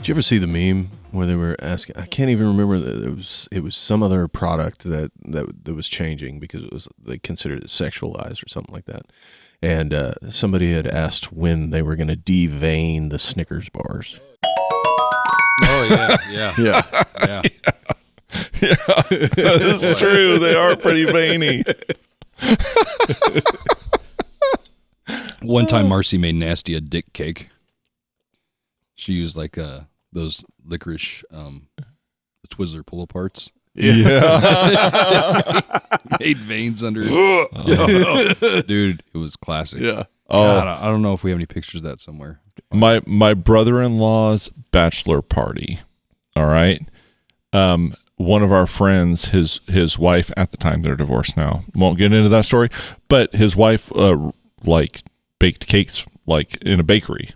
Did you ever see the meme where they were asking? I can't even remember. It was some other product that was changing because they considered it sexualized or something like that. And somebody had asked when they were going to devein the Snickers bars. Oh yeah. That's true. They are pretty veiny. One time, Marcy made Nasty a dick cake. She used like those licorice Twizzler pull aparts. Yeah. Made veins under it. Dude, it was classic. Yeah. God, I don't know if we have any pictures of that somewhere. My brother-in-law's bachelor party. All right. One of our friends, his wife at the time, they're divorced now. Won't get into that story, but his wife like baked cakes like in a bakery.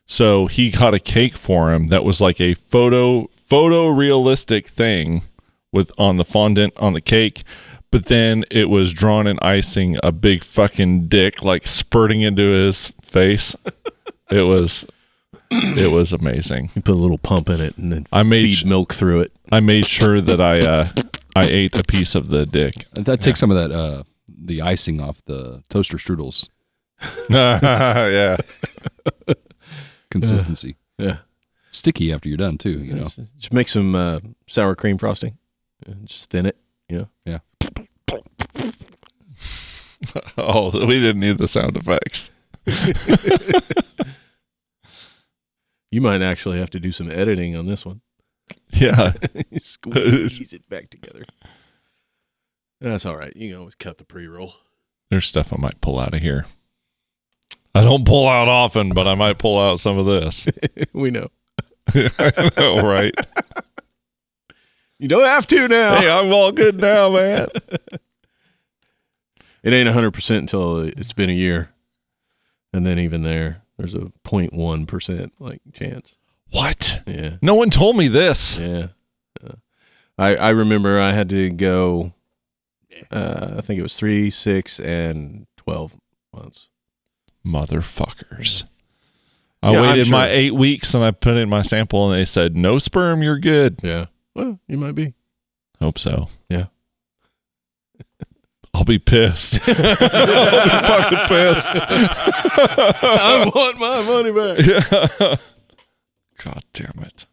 So he got a cake for him that was like a photo realistic thing with on the fondant on the cake, but then it was drawn in icing a big fucking dick like spurting into his face. It was amazing. You put a little pump in it and then feed milk through it. I made sure that I ate a piece of the dick. That takes some of that the icing off the toaster strudels. Yeah. Consistency. Yeah. Sticky after you're done too, you know. Just make some sour cream frosting. Just thin it, you know. Yeah. Oh, we didn't need the sound effects. You might actually have to do some editing on this one. Yeah. Squeeze it back together. That's all right. You can always cut the pre-roll. There's stuff I might pull out of here. I don't pull out often, but I might pull out some of this. We know. I know, right? You don't have to now. Hey, I'm all good now, man. It ain't 100% until it's been a year. And then even there's a 0.1% like chance. What? Yeah. No one told me this. Yeah. I remember I had to go, I think it was 3, 6, and 12 months. Motherfuckers. I waited my 8 weeks and I put in my sample and they said, no sperm, you're good. Yeah. Well, you might be. Hope so. Yeah. I'll be pissed. I'll be fucking pissed. I want my money back. Yeah. God damn it.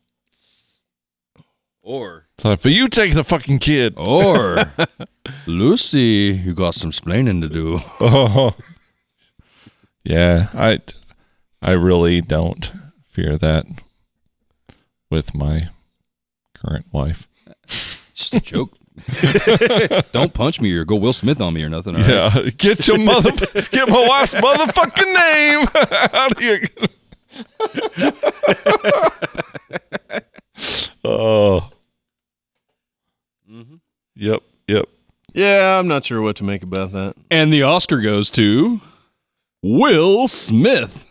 Or So if you take the fucking kid. Or Lucy, you got some splaining to do. Oh. Yeah, I really don't fear that with my current wife. Just a joke. Don't punch me or go Will Smith on me or nothing. All right? Yeah, get my wife's motherfucking name out of here. Oh. Mm-hmm. Yep. Yeah, I'm not sure what to make about that. And the Oscar goes to Will Smith.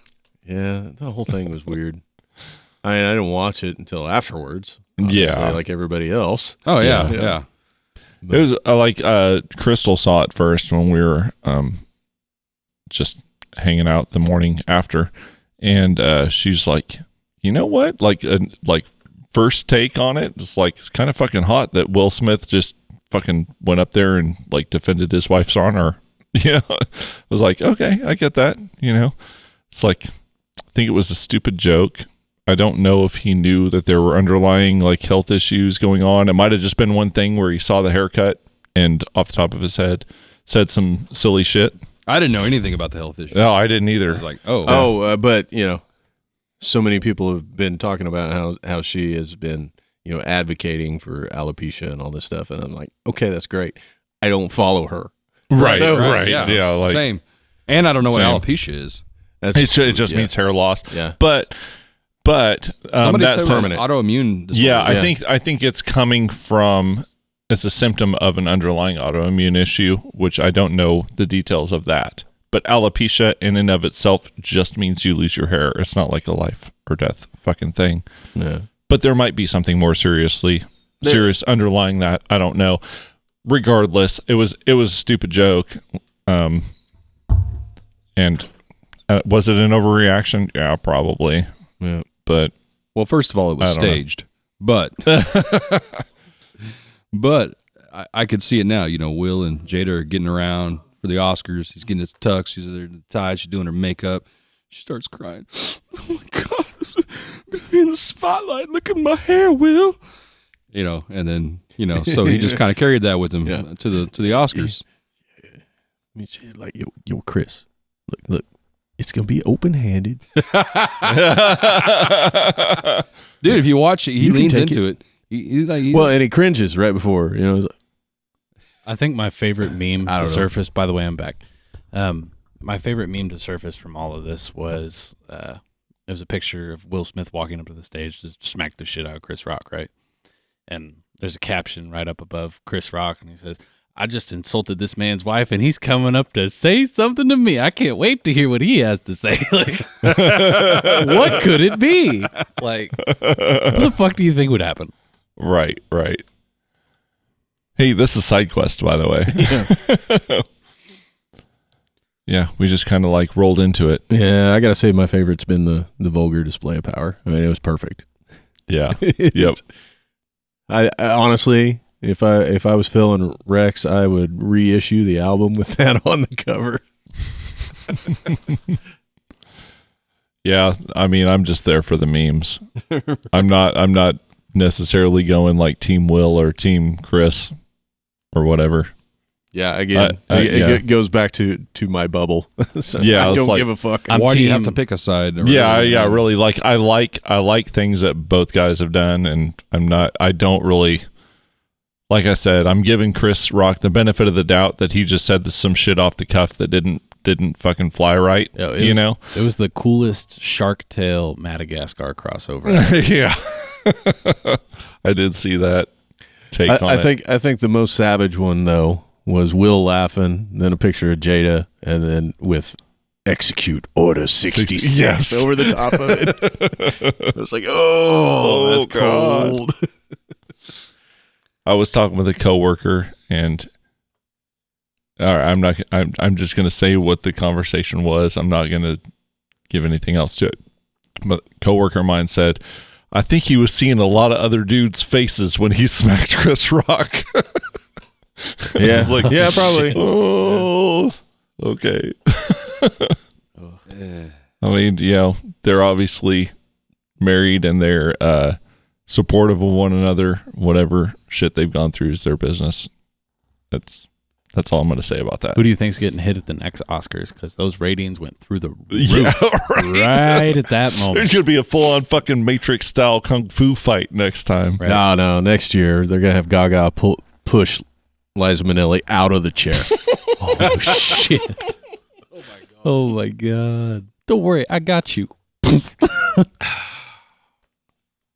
Yeah, the whole thing was weird. I mean, I didn't watch it until afterwards. Yeah. Like everybody else. Oh, yeah. It was like Crystal saw it first when we were just hanging out the morning after, and she's like, you know what? Like first take on it, it's like it's kind of fucking hot that Will Smith just fucking went up there and like defended his wife's honor. Yeah, I was like, okay, I get that. You know, it's like I think it was a stupid joke. I don't know if he knew that there were underlying like health issues going on. It might have just been one thing where he saw the haircut and off the top of his head said some silly shit. I didn't know anything about the health issue. No, I didn't I either. was like, But you know, so many people have been talking about how she has been, you know, advocating for alopecia and all this stuff, and I'm like, okay, that's great. I don't follow her. Right. Yeah, like same. And I don't know what Same. alopecia is. it just means hair loss. Yeah. But Somebody that's said it was an autoimmune disorder. yeah, I think it's coming from, it's a symptom of an underlying autoimmune issue, which I don't know the details of that. But alopecia in and of itself just means you lose your hair. It's not like a life or death fucking thing. Yeah. But there might be something more serious underlying that. I don't know. Regardless, it was a stupid joke. And was it an overreaction? Yeah, probably. Yeah. But Well, first of all, it was staged, but I could see it now. You know, Will and Jada are getting around for the Oscars. He's getting his tux. She's there in the tie. She's doing her makeup. She starts crying. Oh my God, I'm gonna be in the spotlight. Look at my hair, Will. You know, and then so he just kind of carried that with him to the Oscars. Like yo, Chris, look, it's gonna be open-handed. Dude, if you watch it, he leans into it. And he cringes right before. You know, I think my favorite meme to surface. By the way, I'm back. My favorite meme to surface from all of this was it was a picture of Will Smith walking up to the stage to smack the shit out of Chris Rock, right? And there's a caption right up above Chris Rock, and he says, "I just insulted this man's wife, and he's coming up to say something to me. I can't wait to hear what he has to say." Like, what could it be? Like, what the fuck do you think would happen? Right. Hey, this is SideQuest, by the way. Yeah. Yeah, we just kind of like rolled into it. Yeah, I gotta say my favorite's been the vulgar display of power. I mean, it was perfect. Yeah. Yep. I honestly, if I was Phil and Rex, I would reissue the album with that on the cover. Yeah, I mean, I'm just there for the memes. I'm not necessarily going like Team Will or Team Chris or whatever. Yeah, again, it goes back to my bubble. So yeah, I don't give a fuck. Why do you have to pick a side? Really. Like I like things that both guys have done, and I don't really. Like I said, I'm giving Chris Rock the benefit of the doubt that he just said some shit off the cuff that didn't fucking fly right. It was the coolest Shark Tale Madagascar crossover. Yeah, I did see that take on it. I think the most savage one though was Will laughing, then a picture of Jada, and then with "Execute Order 66" yes. over the top of it. I was like, oh that's God. cold. I was talking with a coworker, and all right, I'm just going to say what the conversation was. I'm not going to give anything else to it. But a coworker of mine said, "I think he was seeing a lot of other dudes' faces when he smacked Chris Rock." Yeah, like, yeah, probably. Oh, okay. I mean, they're obviously married and they're supportive of one another. Whatever shit they've gone through is their business. That's all I'm going to say about that. Who do you think's getting hit at the next Oscars? Because those ratings went through the roof Yeah, right at that moment. There's going to be a full-on fucking Matrix style kung fu fight next time. Right. No, next year they're gonna have Gaga push Liza Minnelli out of the chair. Oh shit! Oh my god! Don't worry, I got you.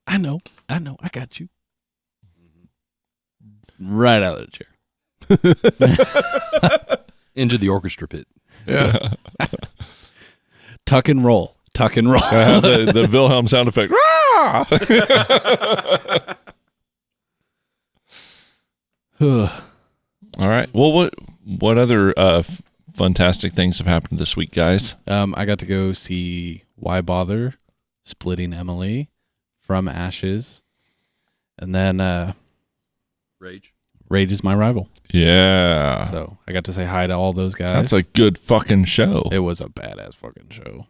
I know, I got you. Right out of the chair. Into the orchestra pit. Yeah. Tuck and roll. The Wilhelm sound effect. All right. Well, what other fantastic things have happened this week, guys? I got to go see Why Bother, Splitting Emily, From Ashes, and then Rage is My Rival. Yeah. So I got to say hi to all those guys. That's a good fucking show. It was a badass fucking show.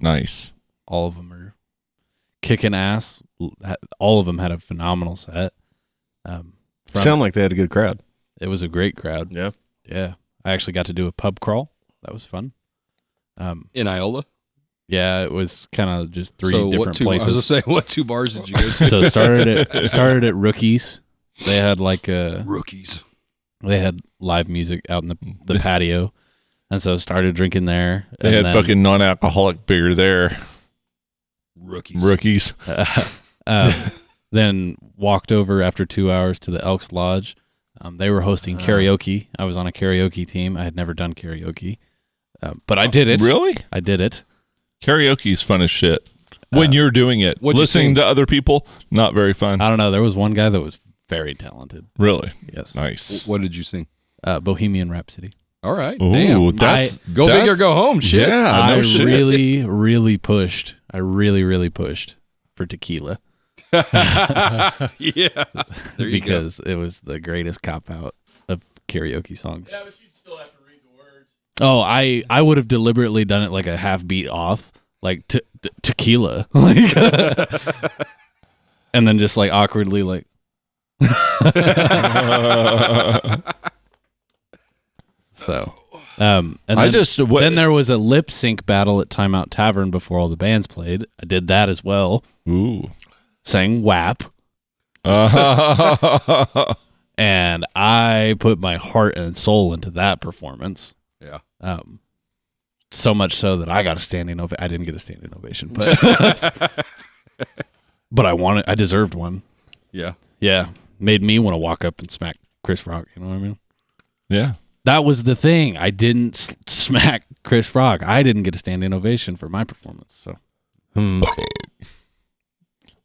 Nice. All of them are kicking ass. All of them had a phenomenal set. Sound like they had a good crowd. It was a great crowd. Yeah. Yeah. I actually got to do a pub crawl. That was fun. In Iola? Yeah, it was kind of just three So different places. I was going to say, what two bars did you go to? So started at Rookies. They had Rookies. They had live music out in the patio. And so started drinking there. They had fucking non-alcoholic beer there. Rookies. Then walked over after 2 hours to the Elks Lodge. They were hosting karaoke. I was on a karaoke team. I had never done karaoke. But I did it. Really? I did it. Karaoke is fun as shit. When you're doing it. Listening to other people, not very fun. I don't know. There was one guy that was very talented. Really? Yes. Nice. What did you sing? Bohemian Rhapsody. All right. Ooh, Damn. Go big or go home. Shit. Yeah, I no shit. really pushed. I really pushed. for tequila. Yeah. There you because it was the greatest cop out of karaoke songs. Yeah, but you'd still have to read the words. Oh, I would have deliberately done it like a half beat off, like tequila, like, and then just like awkwardly like. So, and then there was a lip sync battle at Timeout Tavern before all the bands played. I did that as well. Ooh. Sang WAP. And I put my heart and soul into that performance. Yeah. So much so that I got a standing ovation. I didn't get a standing ovation, but but I deserved one. Yeah. Yeah. Made me want to walk up and smack Chris Rock. You know what I mean? Yeah. That was the thing. I didn't smack Chris Rock. I didn't get a standing ovation for my performance. So.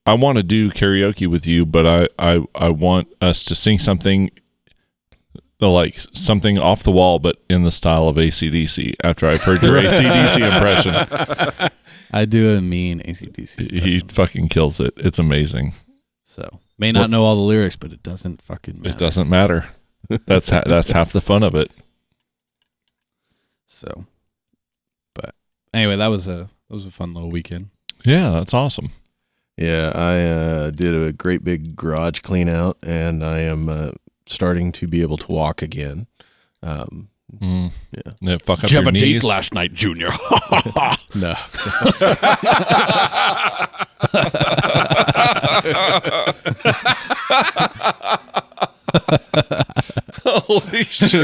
I want to do karaoke with you, but I want us to sing something like something off the wall, but in the style of AC/DC. After I've heard your AC/DC impression, I do a mean AC/DC impression. He fucking kills it. It's amazing. So may not know all the lyrics, but it doesn't fucking matter. It doesn't matter. That's half the fun of it. So, but anyway, that was a fun little weekend. Yeah, that's awesome. Yeah, I did a great big garage clean out, and I am starting to be able to walk again. Yeah. Fuck up Did you have your a knees? date last night, Junior? No. Holy shit.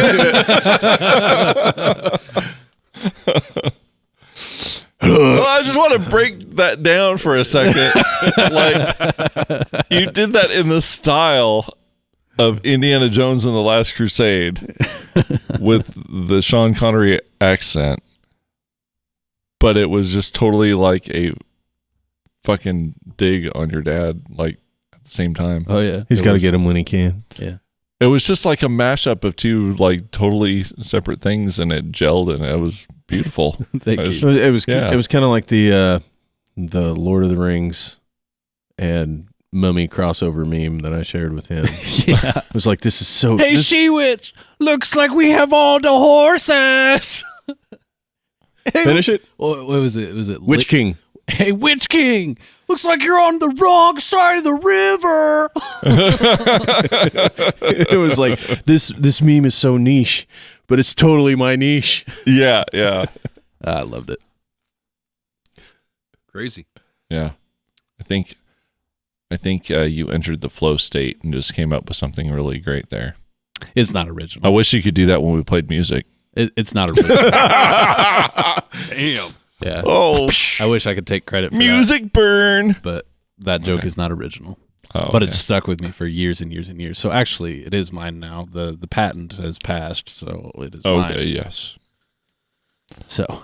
Well, I just want to break that down for a second. Like, you did that in the style of Indiana Jones and the Last Crusade with the Sean Connery accent, but it was just totally like a fucking dig on your dad, like at the same time. Oh yeah, He's got to get him when he can. Yeah, It was just like a mashup of two like totally separate things, and it gelled, and it was beautiful. Thank It you. It was Yeah. it was kind of like the Lord of the Rings and Mummy crossover meme that I shared with him. Yeah. It was like, this is so. Hey, this, She-Witch, looks like we have all the horses. finish it. What was it? Was it Witch King. Hey, Witch King, looks like you're on the wrong side of the river. It was like this meme is so niche, but it's totally my niche. Yeah, yeah, I loved it. Crazy. yeah. I think you entered the flow state and just came up with something really great there. It's not I original. wish you could do that when we played music. It's not original. Damn. Yeah. Oh, I wish I could take credit for music burn. that, but that joke Okay. is not original. Oh, But okay. it's stuck with me for years and years and years. So actually, it is mine now. The patent has passed, so it is mine. okay. Yes. So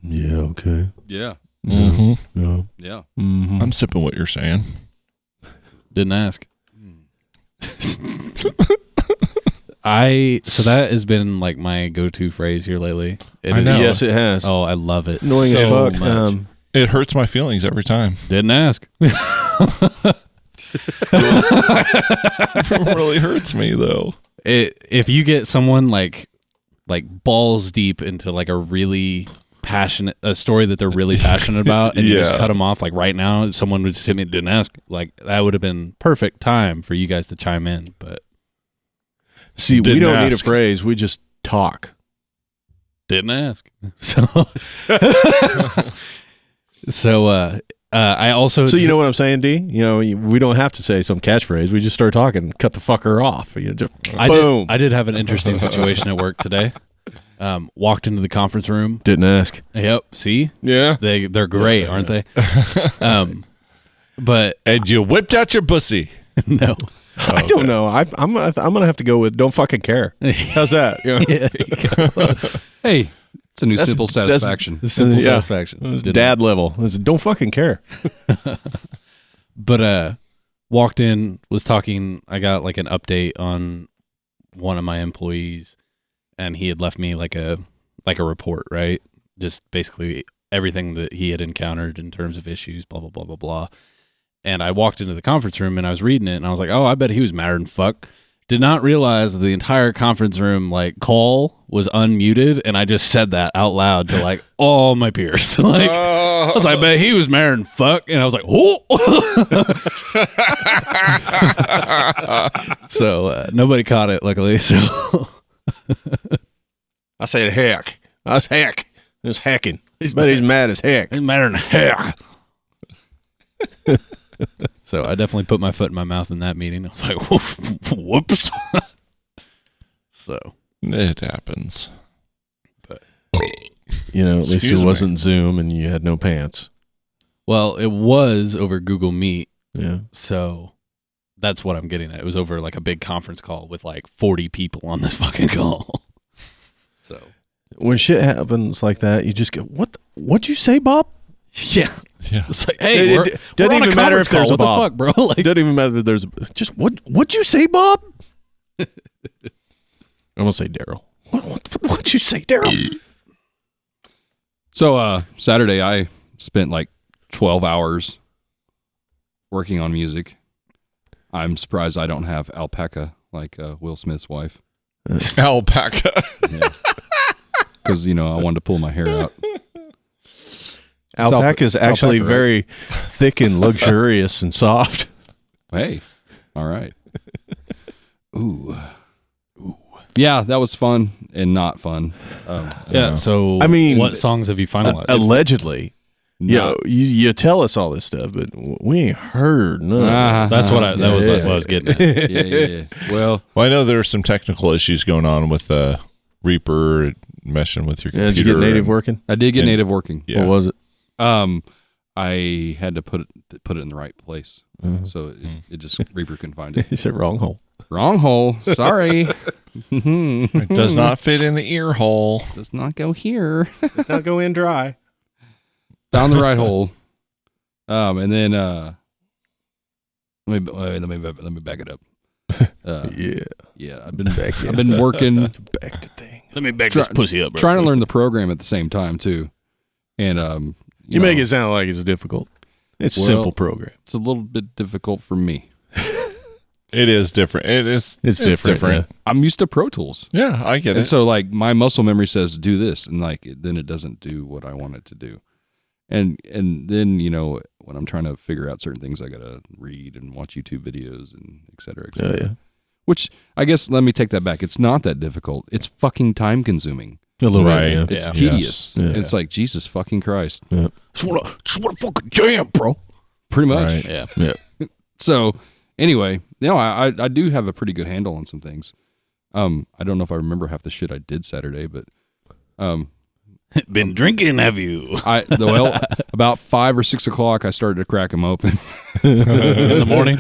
Yeah. Okay. Yeah. Mm-hmm. Yeah. Yeah. Mm-hmm. I'm sipping what you're saying. didn't ask. So that has been like my go-to phrase here lately. I know. Yes, it has. Oh, I love it. Annoying so as fuck. much. It hurts my feelings every time. Didn't ask. It really hurts me though. If you get someone like balls deep into like a really passionate a story that they're really passionate about, and you just Yeah. cut them off like right now, someone would just hit me, didn't ask. Like that would have been perfect time for you guys to chime in, but See, we Didn't don't need a ask. phrase. We just talk. didn't ask. So I also So you know what I'm saying, D? You know, we don't have to say some catchphrase. We just start talking, cut the fucker off. You know, just boom. I did have an interesting situation at work today. Walked into the conference room. Didn't ask. Yep. See, Yeah. they're great, aren't they? But And you whipped out your pussy. no. I don't know. I'm gonna have to go with don't fucking care. How's that? You know? Yeah, there you go. Hey, it's a new That's- simple that's- satisfaction. Simple Yeah. satisfaction. It's Didn't- dad level. It's don't fucking care. But walked in, was talking. I got like an update on one of my employees, and he had left me like a report, right? Just basically everything that he had encountered in terms of issues, blah, blah, blah, blah, blah. And I walked into the conference room and I was reading it and I was like, oh, I bet he was madder than fuck. Did not realize the entire conference room call was unmuted, and I just said that out loud to all my peers. I was like, I bet he was madder than fuck, and I was like, oh. So nobody caught it, luckily. So I said heck. I was heck. It was hacking. But he's mad as heck. He's madder than heck. So I definitely put my foot in my mouth in that meeting. I was like, whoops. So it happens. But at least it wasn't Zoom and you had no pants. Well, it was over Google Meet. Yeah. So that's what I'm getting at. It was over a big conference call with 40 people on this fucking call. So when shit happens like that, you just go, what'd you say, Bob? Yeah. Yeah. It's like, hey, it doesn't even matter if there's a Bob. What the fuck, bro? It doesn't even matter if there's just what'd you say, Bob? I'm gonna say Daryl. What'd you say, Daryl? So Saturday I spent 12 hours working on music. I'm surprised I don't have alpaca like Will Smith's wife. Alpaca. Because I wanted to pull my hair out. Alpaca is actually alpaca, right? very thick and luxurious and soft. Hey, all right. Ooh. Yeah, that was fun and not fun. Yeah. So I mean, what songs have you finalized? Allegedly. You tell us all this stuff, but we ain't heard none. That's what I was getting at. Yeah. Well, I know there are some technical issues going on with Reaper meshing with your computer. Did you get native working? I did get native working. Yeah. What was it? I had to put it in the right place, so it just Reaper couldn't find it. You said wrong hole. Wrong hole. Sorry. It does not fit in the ear hole. Does not go here. Let's not go in dry. Found the right hole. And then let me back it up. Yeah. I've been working. Back to thing. Let me back this pussy up. Trying to learn the program at the same time too, and you make it sound like it's difficult. It's a simple program. It's a little bit difficult for me. It is different. It's different. I'm used to Pro Tools. Yeah, I get And it. so my muscle memory says do this, and then it doesn't do what I want it to do. And then when I'm trying to figure out certain things, I gotta read and watch YouTube videos and et cetera, et cetera. Yeah. Which I guess let me take that back. It's not that difficult. It's fucking time consuming. A little Right. bit. It's tedious. Yeah. It's like Jesus fucking Christ. Yeah. Just want to fucking jam, bro. Pretty much. Right. Yeah. Yeah. So anyway, I do have a pretty good handle on some things. I don't know if I remember half the shit I did Saturday, but Been drinking, have you? About 5 or 6 o'clock, I started to crack them open. In the morning?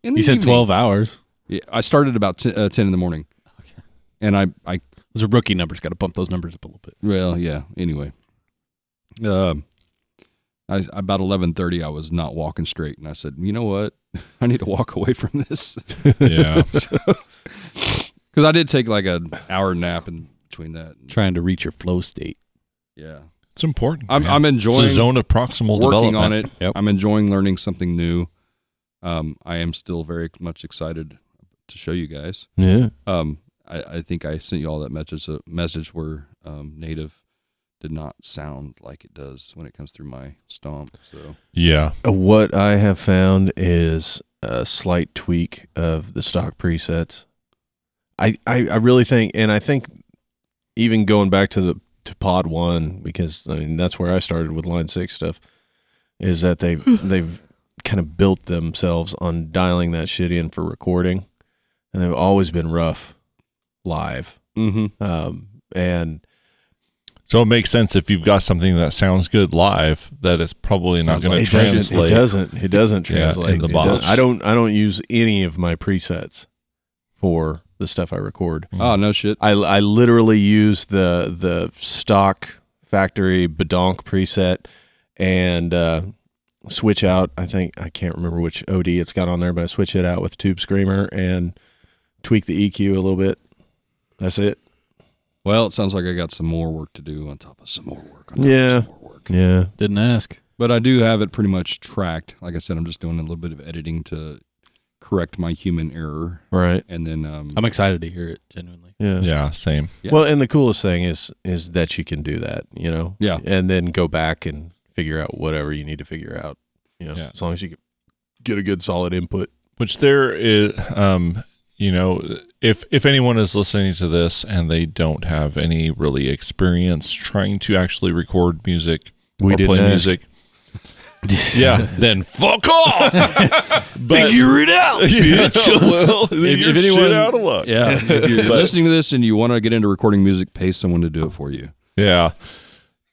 In the You said evening. 12 hours. Yeah, I started about 10 in the morning. Okay. And I Those are rookie numbers. Got to bump those numbers up a little bit. well, yeah, anyway. About 11:30, I was not walking straight, and I said, you know what? I need to walk away from this. Yeah. Because I did take an hour nap in between that. Trying to reach your flow state. Yeah. It's important. I'm man. enjoying it's a zone of proximal working development. on it. Yep. I'm enjoying learning something new. I am still very much excited to show you guys. Yeah. I think I sent you all that message where native did not sound like it does when it comes through my stomp. So Yeah. What I have found is a slight tweak of the stock presets. I really think, and I think even going back to Pod 1, because that's where I started with Line 6 stuff, is that they've kind of built themselves on dialing that shit in for recording, and they've always been rough live. And So it makes sense if you've got something that sounds good live that it's probably not going to translate. It doesn't translate. in the It box. doesn't. I don't use any of my presets for the stuff I record. Oh, no shit. I literally use the stock factory badonk preset and switch out. I can't remember which OD it's got on there, but I switch it out with Tube Screamer and tweak the EQ a little bit. That's it. Well, it sounds like I got some more work to do on top of some more work. Yeah. Yeah. Didn't ask. But I do have it pretty much tracked. Like I said, I'm just doing a little bit of editing to correct my human error. Right. And then I'm excited to hear it, genuinely. Yeah. Yeah, same. Yeah. Well, and the coolest thing is that you can do that, Yeah. and then go back and figure out whatever you need to figure out, Yeah. as long as you get a good solid input. Which there is, if anyone is listening to this and they don't have any really experience trying to actually record music or didn't play ask. music, yeah, then fuck off. Figure it out. Well, you're if anyone- shit out of luck. yeah, if you're listening to this and you want to get into recording music, pay someone to do it for you. Yeah,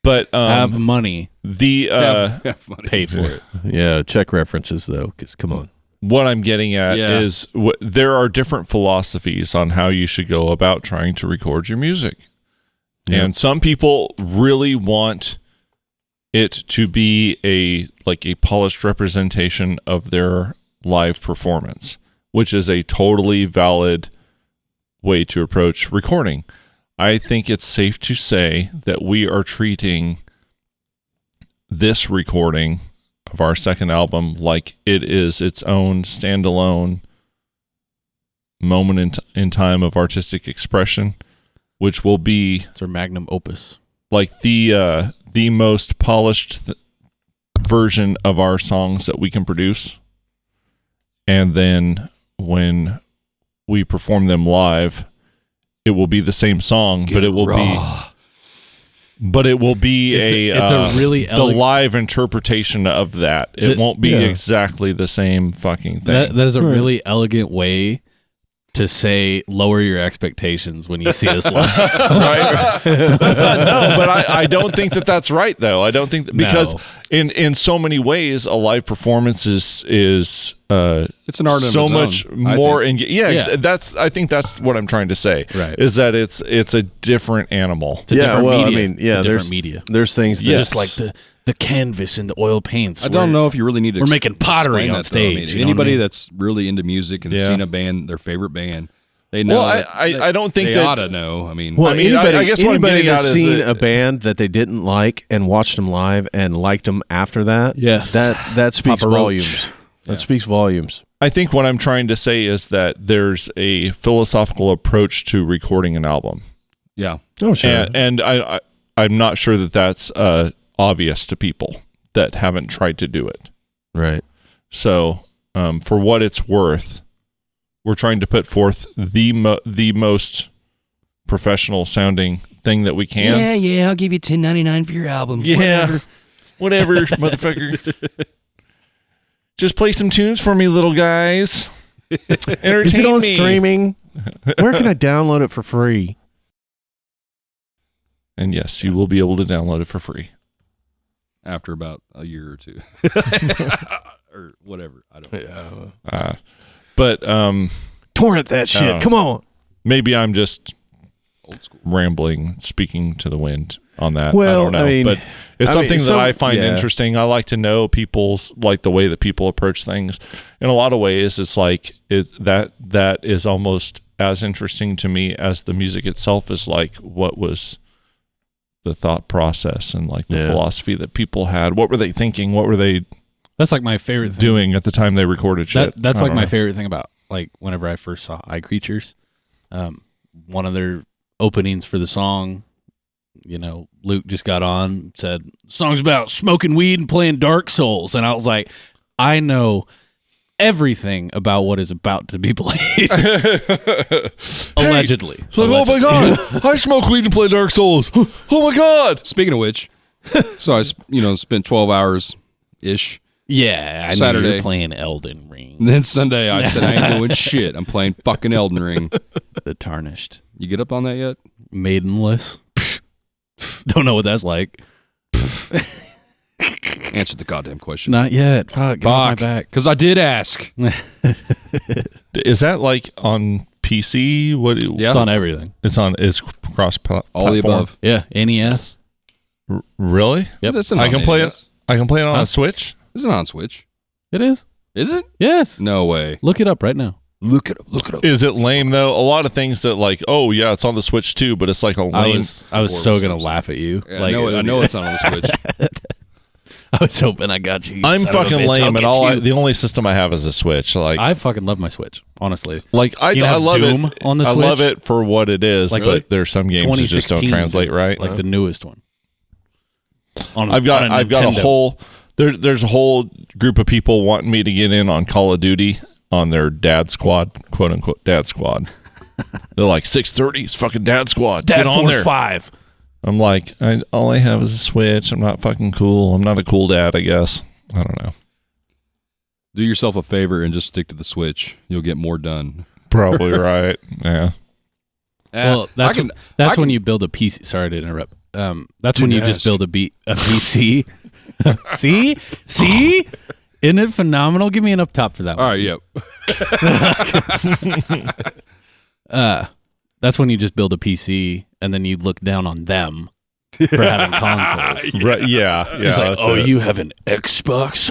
but Have money. the Have money. Pay for it. Yeah, check references though, because come on. what I'm getting at Yeah. is there are different philosophies on how you should go about trying to record your music. Yeah. And some people really want it to be a polished representation of their live performance, which is a totally valid way to approach recording. I think it's safe to say that we are treating this recording of our second album like it is its own standalone moment in time of artistic expression, which will be It's our magnum opus. like the most polished version of our songs that we can produce. And then when we perform them live, it will be the same song, but it will be It's a really the live interpretation of that. It won't be exactly the same fucking thing. That is a really elegant way to say lower your expectations when you see us live. Right? No, but I don't think that that's right, though. I don't think because No. in so many ways, a live performance is It's an art of so its much own, I more. think. I think that's what I'm trying to say. Right. Is that it's a different animal. It's a different media. I mean, It's a different there's media. There's things that Yes. Just like the canvas and the oil paints. I don't know if you really need to we're making pottery explain on that, though. I mean, stage, you know what I anybody mean? that's really into music and has Yeah. seen a band, their favorite band, they know. Well, that- I don't think they that- ought to know. I mean, Well, I mean, I guess what I'm anybody getting at that's is seen that- a band that they didn't like and watched them live and liked them after that, Yes. that speaks Papa Roach. volumes. That speaks volumes. I think what I'm trying to say is that there's a philosophical approach to recording an album. yeah, Oh, sure. And I'm not sure that that's obvious to people that haven't tried to do it. Right. So, for what it's worth, we're trying to put forth the most professional sounding thing that we can. Yeah, I'll give you $10.99 for your album. Yeah. Whatever, motherfucker. Just play some tunes for me, little guys. Entertain Is it on me. streaming? Where can I download it for free? And yes, you will be able to download it for free. after about a year or two, or whatever. I don't know. But Torrent that shit. Oh. Come on. maybe I'm just Old school. rambling, speaking to the wind on that. Well, I don't know, I mean- but it's I mean, something some- that I find yeah. interesting. I like to know people's, like, the way that people approach things. In a lot of ways, it's like that is almost as interesting to me as the music itself is. Like, what was the thought process and like the Yeah. philosophy that people had? What were they thinking? What were they That's like my favorite thing. doing at the time they recorded shit? That's I like don't my know. favorite thing about like whenever I first saw Eye Creatures. One of their openings for the song, you know, Luke just got on, said, "Song's about smoking weed and playing Dark Souls," and I was like, I know everything about what is about to be played. Allegedly. It's like, oh my god, I smoke weed and play Dark Souls. Oh my god. Speaking of which, so I spent 12 hours ish. Yeah, I know Saturday. you're playing Elden Ring. And then Sunday I said I ain't doing shit. I'm playing fucking Elden Ring. The Tarnished. You get up on that yet? Maidenless. Don't know what that's like. Answer the goddamn question. Not yet. Fuck. Get off my back. Because I did ask. Is that like on PC? What? Yeah. It's on everything. It's cross platform. All the above. Yeah. NES. Really? Yep. That's I can play it. NES. I can play it on Huh? a Switch. Isn't it on Switch? It is. Is it? Yes. No way. Look it up right now. Look it up. Look it up. Is it lame though? A lot of things that like, oh yeah, it's on the Switch too, but it's like a lame. I was so gonna laugh at you. Yeah, I know it's not on the Switch. I was hoping I got you. I'm fucking lame, and the only system I have is a Switch. Like I fucking love my Switch, honestly. Like I love Doom it on the I Switch? love it for what it is, Like but there's some games that just don't 2016 translate right. Like the newest one. I've got a whole there's a whole group of people wanting me to get in on Call of Duty on their dad squad, quote unquote dad squad. They're like 6:30, it's fucking dad squad. Dad get on Force there. 5. I'm like, all I have is a Switch. I'm not fucking cool. I'm not a cool dad, I guess. I don't know. Do yourself a favor and just stick to the Switch. You'll get more done. Probably right. Yeah. Well, that's when you build a PC. Sorry to interrupt. That's when you just build a PC. See? Isn't it phenomenal? Give me an up top for that one. All right, yep. That's when you just build a PC and then you look down on them for having consoles. Right, yeah. It's like, you have an Xbox,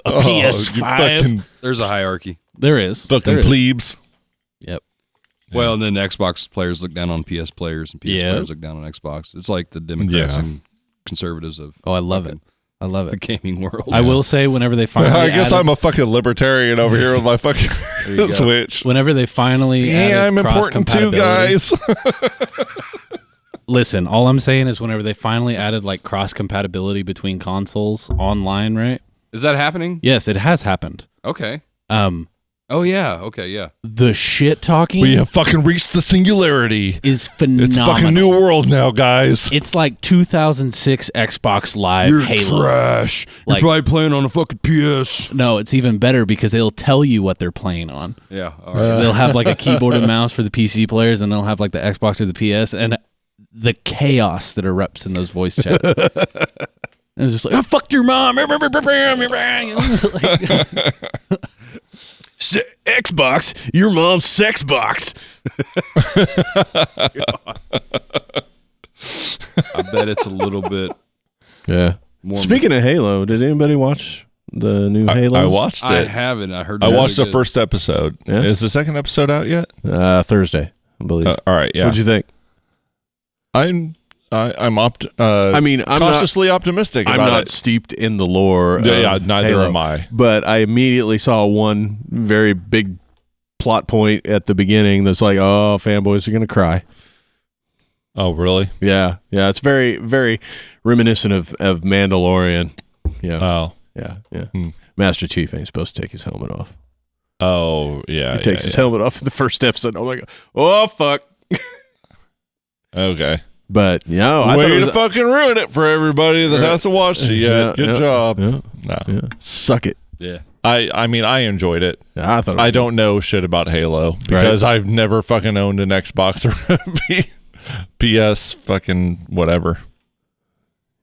a PS5. There's a hierarchy. There is. Fucking plebes. Yep. Well, and then Xbox players look down on PS players, and PS players look down on Xbox. It's like the Democrats and conservatives of I love it. I love the it. gaming world. I will say, whenever they finally I guess I'm a fucking libertarian over here with my fucking Switch. Whenever they finally I'm important too, guys. Listen, all I'm saying is whenever they finally added like cross compatibility between consoles online, right? Is that happening? Yes, it has happened. Okay. Oh yeah. Okay. Yeah. The shit talking We have fucking reached the singularity. is phenomenal. It's fucking new world now, guys. It's like 2006 Xbox Live Halo. Trash. Like- You're probably playing on a fucking PS. No, it's even better because it'll tell you what they're playing on. Yeah. All right. They'll have like a keyboard and mouse for the PC players, and they'll have like the Xbox or the PS, and the chaos that erupts in those voice chats. And it's just like, I fucked your mom. Xbox, your mom's sex box. I bet it's a little bit. Yeah. More Speaking of Halo, did anybody watch the new Halo? I watched it. I haven't. I heard. I it's watched really the good. first episode. Yeah? Is the second episode out yet? Thursday, I believe. All right. Yeah. What'd you think? I'm I'm cautiously optimistic I'm about not it. steeped in the lore. Yeah, of neither Halo, am I. But I immediately saw one very big plot point at the beginning that's like, oh, fanboys are gonna cry. Oh, really? Yeah, it's very, very reminiscent of Mandalorian. Yeah, Oh. yeah. Hmm. Master Chief ain't supposed to take his helmet off. Oh, yeah. He takes his helmet off in the first episode. I'm like, oh fuck. Okay. But yeah, I thought Way it to was, fucking ruin it for everybody that hasn't watched it yet. Good job. Yeah, No. yeah. Suck it. Yeah. I mean, I enjoyed it. I thought. I don't know shit about Halo because I've never fucking owned an Xbox or PS fucking whatever.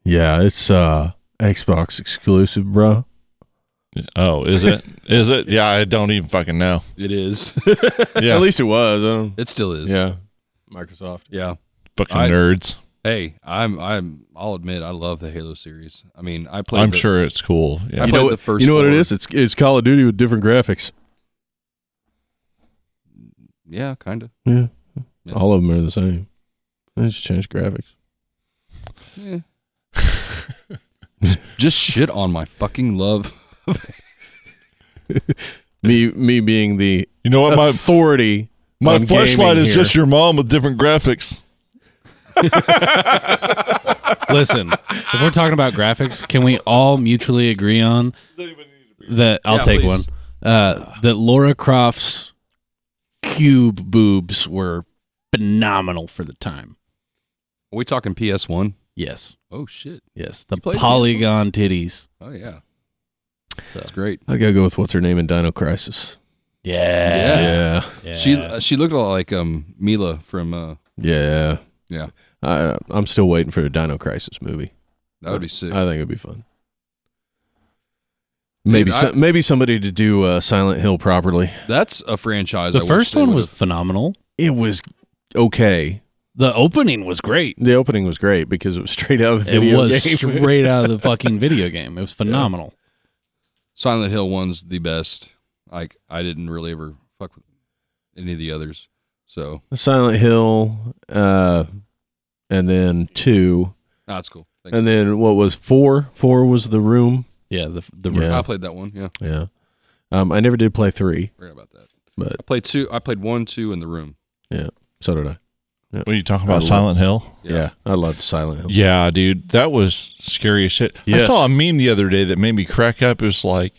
Yeah, it's Xbox exclusive, bro. Oh, is it? Is it? Yeah, I don't even fucking know. It is. Yeah, At least it was. It still is. Yeah, Microsoft. Yeah. fucking nerds. Hey, I'll admit I love the Halo series. I mean, I played. I'm sure it's cool. Yeah. I played the first. You know what it four. is? It's Call of Duty with different graphics. Yeah, kind of. Yeah. Yeah. All of them are the same. They just change graphics. Yeah. Just shit on my fucking love. Me being the You know what? authority. My on flashlight gaming is here. just your mom with different graphics. Listen, if we're talking about graphics, can we all mutually agree on that? I'll Yeah, take please. one. That Laura Croft's cube boobs were phenomenal for the time. Are we talking PS1? Yes, Oh shit. yes, the played polygon titties. Oh yeah. That's great. I gotta go with what's her name in Dino Crisis. Yeah, Yeah, She looked a lot like Mila from yeah. yeah. I'm still waiting for a Dino Crisis movie. That would be sick. I think it'd be fun. Maybe Dude, maybe somebody to do Silent Hill properly. That's a franchise. the I wish first they one would've- was phenomenal. It was okay. The opening was great. The opening was great because it was straight out of the It video was game. straight out of the fucking video game. It was phenomenal. Silent Hill 1's the best. Like I didn't really ever fuck with. any of the others. So Silent Hill, and then 2. that's cool. Thank And you. then what was 4? 4 was The Room. Yeah, the Yeah. I played that one. Yeah, Yeah. I never did play 3, forgot about that. but I played 2. I played 1, 2 in The Room. yeah, so did I. When you talk I about love- Silent Hill, Yeah, I loved Silent Hill. yeah, dude, that was scary as shit. Yes. I saw a meme the other day that made me crack up. It was like,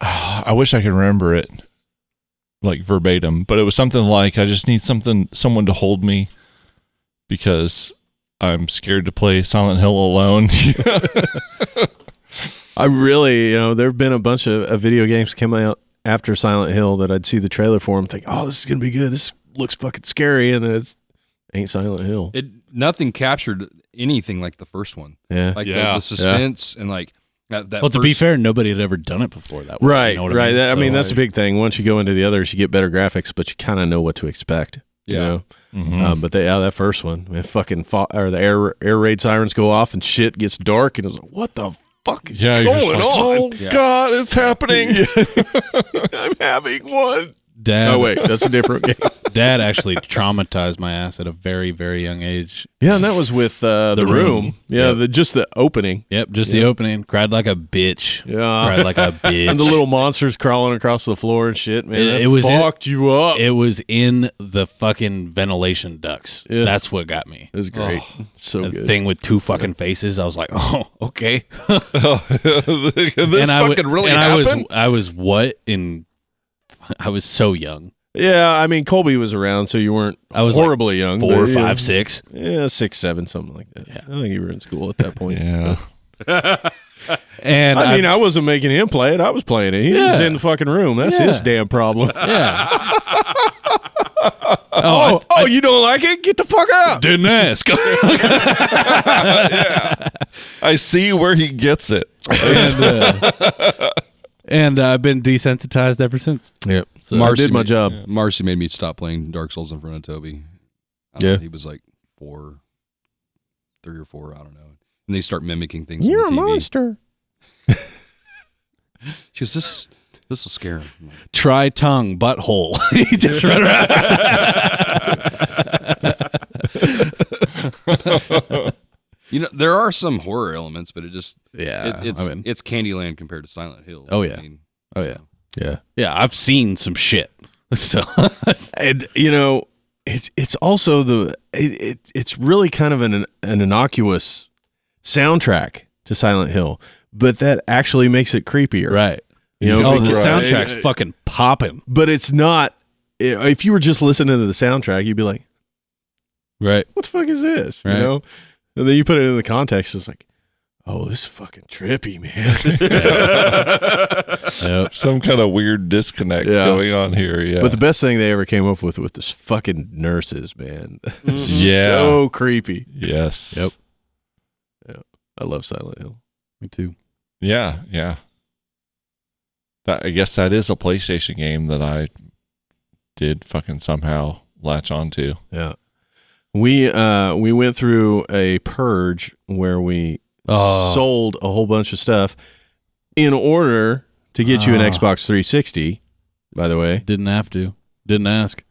I wish I could remember it, like verbatim, but it was something like, I just need someone to hold me because I'm scared to play Silent Hill alone. I really, there have been a bunch of video games came out after Silent Hill that I'd see the trailer for them, think, oh, this is gonna be good. This looks fucking scary, and then it's ain't Silent Hill. Nothing captured anything like the first one. Yeah, Like Yeah. the suspense and like that. Well, to be fair, nobody had ever done it before that way. right, You know what right. I mean? That's a big thing. Once you go into the others, you get better graphics, but you kind of know what to expect. Yeah. You know? Mhm. But that first one, man, or the air raid sirens go off and shit gets dark, and it's like, what the fuck is Yeah, you're just going like, on? oh Yeah. God, it's happening. I'm having one. Dad, Oh wait, that's a different game. Dad actually traumatized my ass at a very, very young age. Yeah, and that was with the The room. Room. Yeah, Yep. just the opening. Yep, just the opening. Cried like a bitch. Yeah, Cried like a bitch. and the little monsters crawling across the floor and shit. Man, It that was in- fucked you up. It was in the fucking ventilation ducts. Yeah. That's what got me. It was great. So A good. thing with 2 fucking faces. I was like, oh, okay. this fucking really happened? I was what in? I was so young. Yeah, I mean Colby was around, so you weren't I was like horribly young. 4, but, 5, 6. Yeah, 6, 7, something like that. Yeah. I think you were in school at that point. Yeah. And I mean, I wasn't making him play it. I was playing it. He's just Yeah. in the fucking room. That's Yeah. his damn problem. yeah. Oh, you don't like it? Get the fuck out. Didn't ask. I see where he gets it. And I've been desensitized ever since. Yep. So I Marcy did my made- job. Marcy made me stop playing Dark Souls in front of Toby. Yeah. He was like 3 or 4, I don't know. And they start mimicking things You're a on the TV. monster. She goes, this will scare him. I'm like, Try tongue, butthole. He just run around. there are some horror elements, but it's I mean, it's Candyland compared to Silent Hill. Oh, yeah. I mean, oh yeah. Yeah. Yeah, I've seen some shit. So And it's also it's really kind of an innocuous soundtrack to Silent Hill, but that actually makes it creepier. right. You know, The because- soundtrack's fucking popping. But it's not. If you were just listening to the soundtrack, you'd be like, Right. "What the fuck is this?" Right. You know. And then you put it in the context. It's like, "Oh, this is fucking trippy, man." Yep. Some kind of weird disconnect Yeah. going on here. Yeah. But the best thing they ever came up with this fucking nurses, man. Yeah. So creepy. Yes. Yep. I love Silent Hill. Me too. Yeah. Yeah. I guess that is a PlayStation game that I did fucking somehow latch onto. Yeah. We went through a purge where we sold a whole bunch of stuff in order to get you an Xbox 360. By the way, Didn't have to. Didn't ask.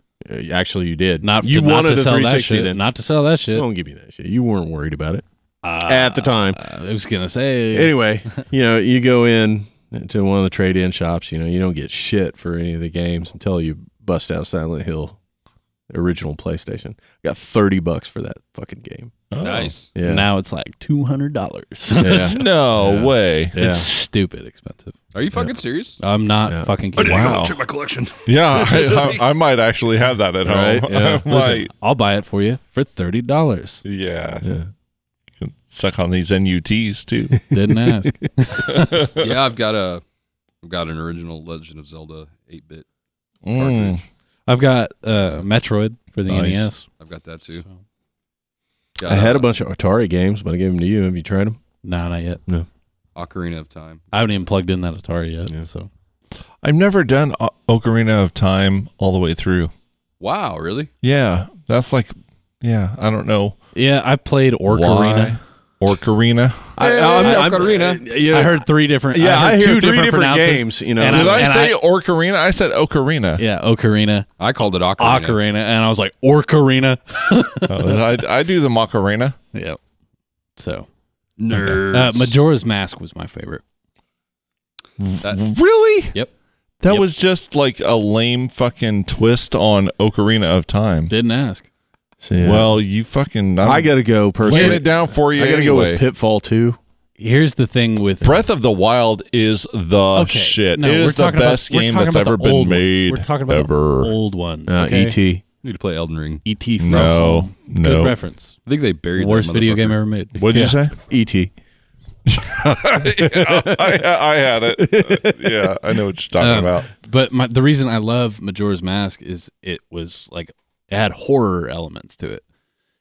actually, you did. Not you not wanted to a sell that 360 shit. then. Not to sell that shit. Don't give me that shit. You weren't worried about it at the time. I was gonna say. Anyway, you go in to one of the trade-in shops. You don't get shit for any of the games until you bust out Silent Hill original PlayStation. Got $30 for that fucking game. Nice. Yeah. Now it's like $200. Yeah. No Yeah. way. Yeah. It's stupid expensive. Are you fucking serious? I'm not Yeah. fucking kidding. Wow. Check my collection. Yeah, I might actually have that at Right, home. yeah. I Listen, might. I'll buy it for you for $30. Yeah. Yeah. Suck on these NUTs too. Didn't ask. Yeah, I've got an original Legend of Zelda 8-bit Mm. cartridge. I've got Metroid for the Nice. NES. I've got that too. So- Got, I had a bunch of Atari games, but I gave them to you. Have you tried them? No, not yet. Ocarina of Time. I haven't even plugged in that Atari yet. Yeah. So I've never done Ocarina of Time all the way through. Wow, really? Yeah, that's like, I don't know. yeah, I played Ocarina. Why. Ocarina. I heard three different. Yeah, I heard hear two three different pronounces, games. You know, and Did I say Ocarina? I said Ocarina. Yeah, Ocarina. I called it Ocarina. Ocarina, and I was like Orcarina. I do the Macarena. Yeah. So Nerds. Majora's Mask was my favorite. Really? Yep. That was just like a lame fucking twist on Ocarina of Time. Didn't ask. So, yeah. Well, you fucking... I got to go personally. laying it down for you I got to anyway. go with Pitfall 2. Here's the thing with Breath of the Wild is the shit. No, it we're is the talking about- best we're game talking that's about the ever been old one. made. We're talking about ever. the old ones. Okay? E.T. Need to play Elden Ring. E.T. No, Frost. Good no. reference. I think they buried Worst that video game motherfucker. ever made. What'd you say? E.T. I had it. Yeah, I know what you're talking about. But the reason I love Majora's Mask is it was like it had horror elements to it.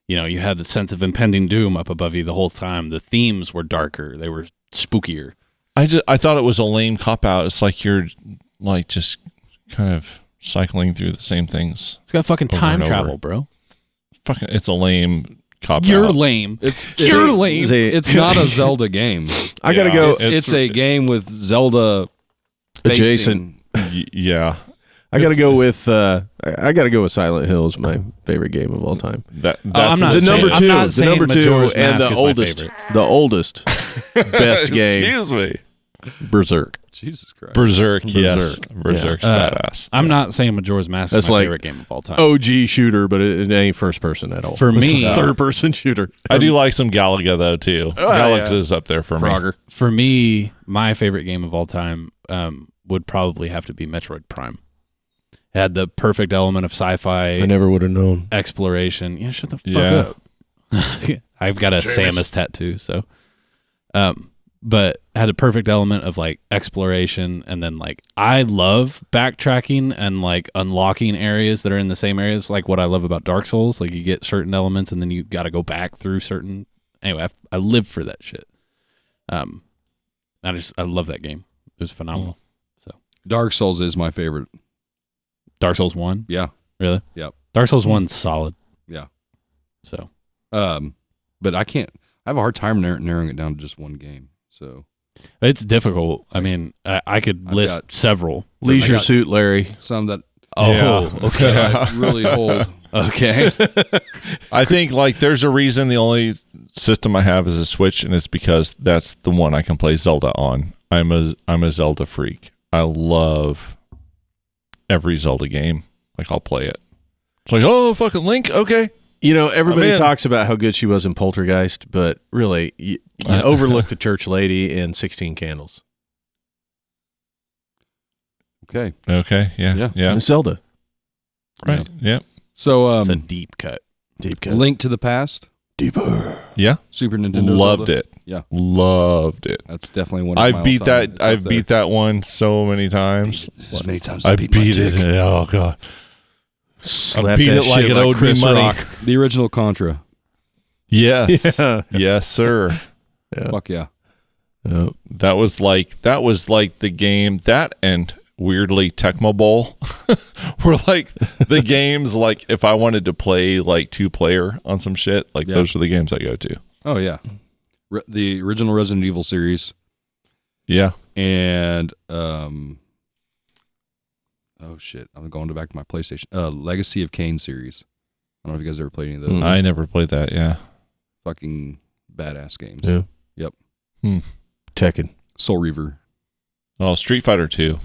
You know, you had the sense of impending doom up above you the whole time. The themes were darker. They were spookier. I thought it was a lame cop out. It's like you're like just kind of cycling through the same things. It's got fucking Over time and travel, over. bro. Fucking, it's a lame cop You're out. lame. You're lame. It's not a Zelda game. I got to go. It's a game with Zelda Adjacent. Yeah. I got to go with. I got to go with Silent Hill is my favorite game of all time. That's I'm not The saying- number I'm two, not the saying number two, Majora's and Mask the is my oldest, favorite. the oldest best game, Excuse me. Berserk. Jesus Christ. Berserk, yes. Berserk. Berserk's Yeah. badass. I'm not saying Majora's Mask That's is my like- favorite game of all time. OG shooter, but it ain't first person at all. For It's me- a third person shooter. I do like some Galaga though too. Galaga is up there for me. Frogger. For me, my favorite game of all time would probably have to be Metroid Prime. It had the perfect element of sci-fi I never would have known. exploration. Yeah, shut the fuck Yeah. up. I've got a Samus tattoo, so. But had a perfect element of like exploration, and then like I love backtracking and like unlocking areas that are in the same areas. Like what I love about Dark Souls, like you get certain elements and then you got to go back through certain. Anyway, I live for that shit. I love that game. It was phenomenal. Dark Souls is my favorite. Dark Souls 1? Yeah. Really? Yep. Dark Souls 1's solid. Yeah. So, But I can't. I have a hard time narrowing it down to just one game. So it's difficult. I mean, I could I've list got- several. Leisure got- Suit Larry. some that Oh, Yeah. okay. I really hold. Okay. I think like there's a reason the only system I have is a Switch, and it's because that's the one I can play Zelda on. I'm a Zelda freak. I love every Zelda game. Like I'll play it. It's like, oh, fucking Link, okay. You know, everybody I'm in. talks about how good she was in Poltergeist, but really, you overlook the church lady in 16 Candles. Okay. Okay, yeah, Yeah. yeah, And Zelda. right, yeah, So It's a deep cut. Deep cut. Link to the Past, Deeper. yeah. Super Nintendo. Loved Zelda. it. Yeah. Loved it. That's definitely one. Of I my beat all-time. that. It's I've up there. beat that one so many times. As many times I beat it. Oh god, Slap beat that it like shit it owed me Chris money. Rock. The original Contra. yes, Yeah. yes, sir. Yeah. Fuck yeah. Oh. That was like the game that and weirdly Tecmo Bowl were like the games like if I wanted to play like 2-player on some shit like Yeah. those are the games I go to. Oh yeah. The original Resident Evil series Yeah, and oh shit, I'm going back to my PlayStation. Legacy of Kain series. I don't know if you guys ever played any of those. Mm. I never played that. Yeah, Fucking badass games. Yeah. Yep. Tekken. Soul Reaver. oh Street Fighter 2.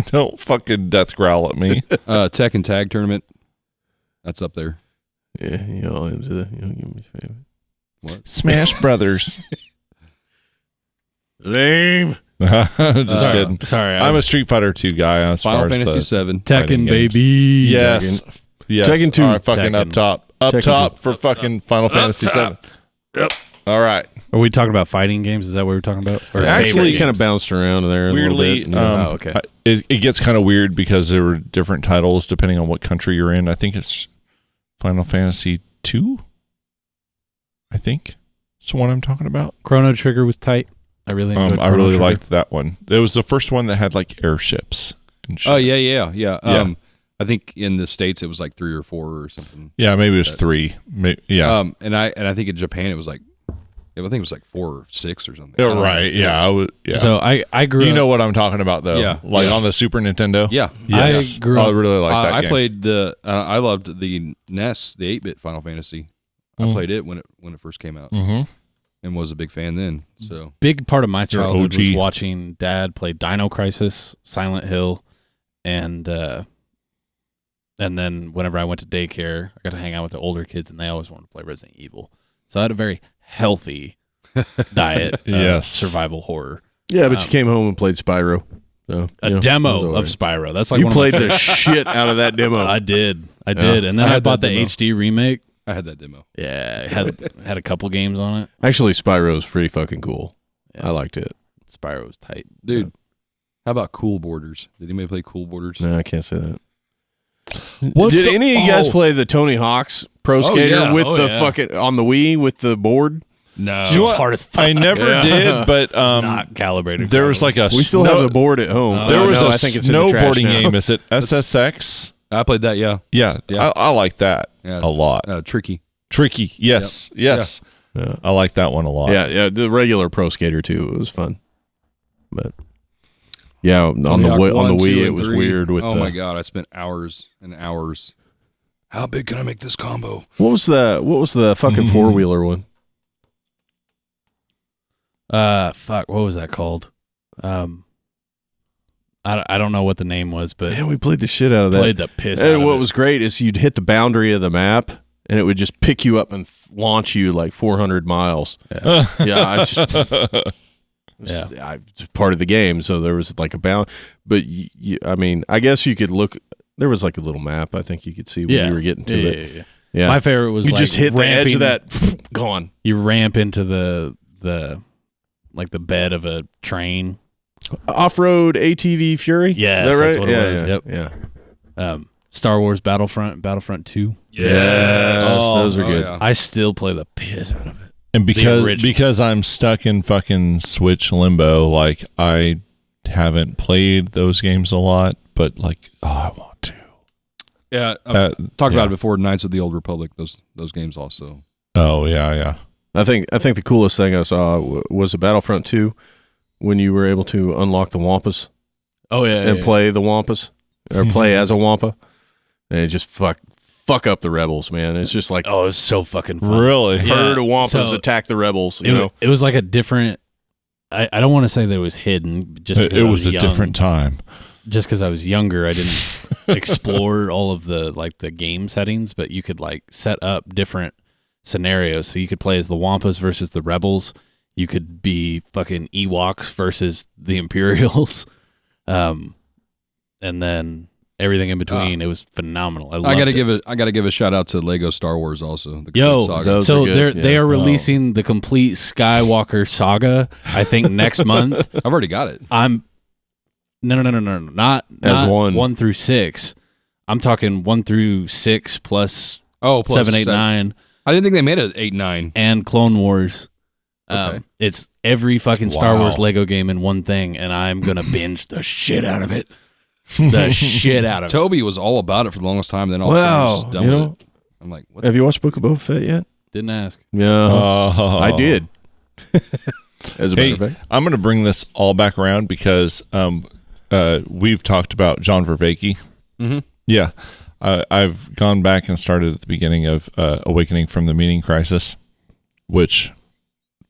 Don't fucking death growl at me. Tekken Tag Tournament. That's up there. Yeah, you know, into the, you know, give me a favor. What? Smash Brothers. Lame. Just kidding. Sorry. I'm a Street Fighter 2 guy as Final far Fantasy as the 7. fighting Tekken, games. baby. Yes. Yes. Tekken 2. All right, fucking Tekken. up top. Up Tekken top for fucking Final Fantasy 7. Yep. All right. Are we talking about fighting games? Is that what we're talking about? Or Actually, favorite kind of games? bounced around there a Weirdly, little bit. Yeah. Oh, okay. It gets kind of weird because there were different titles depending on what country you're in. I think it's Final Fantasy 2. I think it's the one I'm talking about. Chrono Trigger was tight. I really enjoyed I Chrono really Trigger. liked that one. It was the first one that had like airships and shit. Oh yeah. Yeah. I think in the States it was like 3 or 4 or something. Yeah, maybe it was 3. Yeah. And I think in Japan it was like, I think it was like 4 or 6 or something. Yeah, right. Yeah. Yeah. So I grew You up. know what I'm talking about, though. Yeah. Like on the Super Nintendo. Yeah. Yes. I grew I up. really like that I game. played I loved the NES, the 8-bit Final Fantasy. I played it when it first came out, and was a big fan then. So Big part of my childhood OG. was watching Dad play Dino Crisis, Silent Hill, and then whenever I went to daycare, I got to hang out with the older kids, and they always wanted to play Resident Evil. So I had a very healthy diet of Yes. survival horror. Yeah, but you came home and played Spyro. So, A demo of Spyro. That's like You one played of my the shit out of that demo. I did, and then I I, had bought that the demo. HD remake. I had that demo. Yeah, it had a couple games on it. Actually, Spyro's pretty fucking cool. Yeah. I liked it. Spyro was tight. Dude, how about Cool Borders? Did anybody play Cool Borders? No, I can't say that. What's Did the- any of you guys oh. play the Tony Hawk's Pro Skater yeah. with Oh, the yeah. fucking on the Wii with the board? No. You know what? hard as fuck. I never Yeah. did, but Not calibrated. there was like a We still have the board at home. there was No, a I think it's in the trash snowboarding now. game. Is it SSX? I played that, yeah. Yeah, Yeah. I like that Yeah. a lot. Tricky. Tricky, yes, yes. Yeah. I like that one a lot. Yeah, the regular Pro Skater too. It was fun, but yeah, on the Tony Hawk Wii, 1, 2, it and was 3. weird. With oh the, my god, I spent hours and hours. How big can I make this combo? what was the fucking Mhm. 4-wheeler one? Fuck, what was that called? I don't know what the name was, but Man, we played the shit out of that. played the piss out And of what it. was great is you'd hit the boundary of the map, and it would just pick you up and launch you like 400 miles. Yeah, I just. It's part of the game, so there was like a bound. But I mean, I guess you could look. There was like a little map. I think you could see when you were getting to it. Yeah. Yeah, My favorite was you like just hit the edge of ramping- that, gone. You ramp into the like the bed of a train. Off-road ATV Fury. Yes, Is that right? that's what it yeah, was. Yeah. Yep. Yeah. Star Wars Battlefront 2. Yes, those are good. Yeah. I still play the piss out of it. And original. because I'm stuck in fucking Switch limbo, like I haven't played those games a lot, but like, oh, I want to. Yeah, talked about it before. Knights of the Old Republic. Those games also. Oh yeah. I think the coolest thing I saw was a Battlefront 2 when you were able to unlock the Wampas Oh yeah, and play the Wampas or play as a Wampa, and it just fuck up the rebels, man. It's just like Oh, it was so fucking fun. Really? herd of Wampas So attack the rebels. You know, It was like a different. I don't want to say that it was hidden. Just because It I was a young. different time. Just because I was younger, I didn't explore all of the game settings. But you could like set up different scenarios, so you could play as the Wampas versus the rebels. You could be fucking Ewoks versus the Imperials, and then everything in between. It was phenomenal. I gotta give a shout out to Lego Star Wars also. The Yo, Complete Saga. those so are good, they yeah. are releasing the complete Skywalker saga. I think next month. I've already got it. I'm no, not As one. 1 through 6. I'm talking 1 through 6 plus Oh, plus 7, 8, 9, I didn't think they made it 8, 9. and Clone Wars. Okay. It's every fucking Star Wow. Wars Lego game in one thing, and I'm gonna binge the shit out of it. The shit out of it. Toby was all about it for the longest time. Then all of a Wow, sudden, he's just done you with know, it. I'm like, what? have you watched Book of Boba Fett yet? Didn't ask. Yeah, I did. As a matter Hey, of fact, I'm going to bring this all back around because we've talked about John Vervaeke. Mhm. Yeah. I've gone back and started at the beginning of Awakening from the Meaning Crisis, which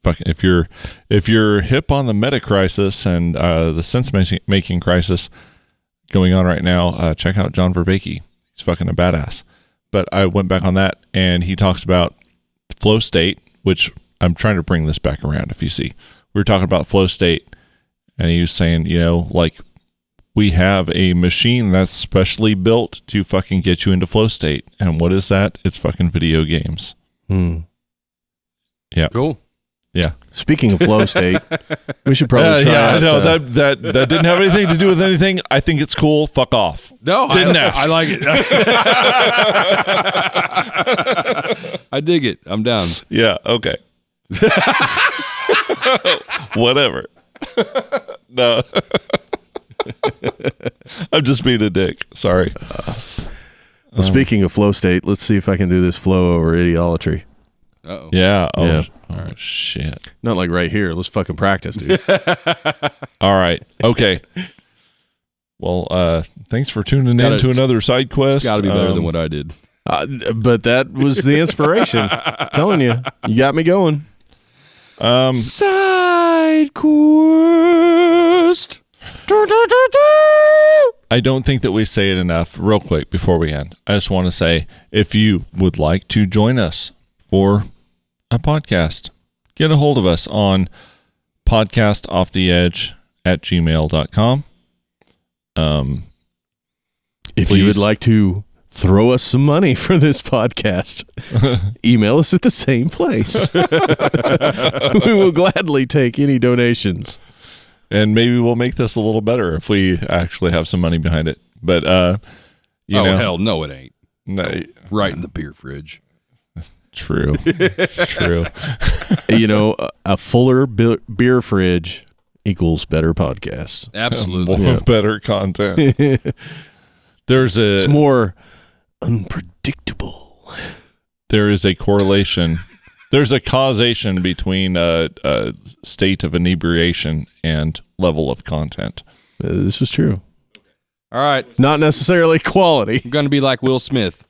fucking if you're hip on the meta crisis and the sense making crisis going on right now, check out John Vervaeke. He's fucking a badass. But I went back on that, and he talks about flow state, which I'm trying to bring this back around. If you see, we were talking about flow state, and he was saying, like we have a machine that's specially built to fucking get you into flow state. And what is that? It's fucking video games. Yeah. Cool. Yeah. speaking of flow state, we should probably try. Yeah, out, no, that didn't have anything to do with anything. I think it's cool. Fuck off. No, Didn't I ask. like it. I dig it. I'm down. Yeah. Okay. Whatever. No. I'm just being a dick. Sorry. Well, speaking of flow state, let's see if I can do this flow over ideolatry. Uh-oh. Yeah. Oh, Yeah. oh shit. Not like right here. Let's fucking practice, dude. All right. Okay. Well, thanks for tuning in to another side quest. It's got to be better than what I did. But that was the inspiration. Telling you, you got me going. SideQuest. I don't think that we say it enough. Real quick before we end, I just want to say, if you would like to join us for a podcast, get a hold of us on podcastofftheedge@gmail.com. If you would like to throw us some money for this podcast, email us at the same place. We will gladly take any donations. And maybe we'll make this a little better if we actually have some money behind it. But, you know, Hell no, it ain't. No, Right in the beer fridge. true. It's true. You know, a fuller beer fridge equals better podcasts. Absolutely. More better content. It's more unpredictable. There is a correlation. There's a causation between state of inebriation and level of content. This was true. All right. Not necessarily quality. I'm going to be like Will Smith.